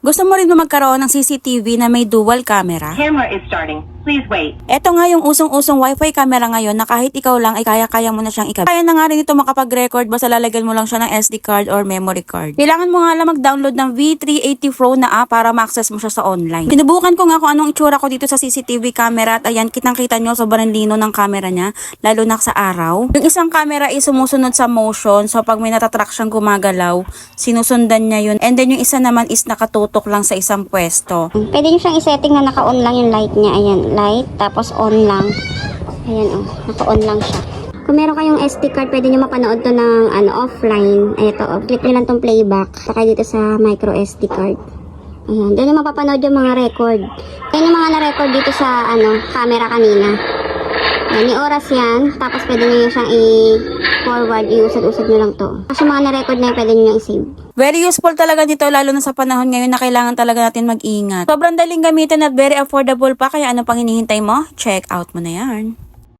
Gusto mo rin ba magkaroon ng CCTV na may dual camera? Camera is starting. Please wait. Ito nga yung usong-usong wifi camera ngayon na kahit ikaw lang ay kaya-kaya mo na siyang ikabit. Kaya na nga rin ito makapag-record basta lalagyan mo lang siya ng SD card or memory card. Kailangan mo nga lang mag-download ng V380 Pro na app para ma-access mo siya sa online. Sinubukan ko nga kung anong itsura ko dito sa CCTV camera at ayan, kitang-kita nyo sobrang lino ng camera niya, lalo na sa araw. Yung isang camera is sumusunod sa motion, so pag may natatrack siyang gumagalaw, sinusundan niya yun. And then yung isa naman is nakatutok lang sa isang pwesto. Pwede nyo siyang isetting na naka-on lang yung light niya. Ayan, light, tapos on lang. Ayan, naka-on lang siya. Kung meron kayong SD card, pwede nyo mapanood to ng offline. Ito, click nyo lang tong playback. Saka dito sa micro SD card. Ayan, doon nyo mapapanood yung mga record. Ayan yung mga na-record dito sa camera kanina. Ayan, yung oras yan. Tapos pwede nyo siyang i-forward, iusad-usad nyo lang to. Kasi mga na-record na yun, pwede nyo yung i-save. Very useful talaga nito lalo na sa panahon ngayon na kailangan talaga natin mag-ingat. Sobrang daling gamitin at very affordable pa, kaya ano pang hinihintay mo? Check out mo na yan.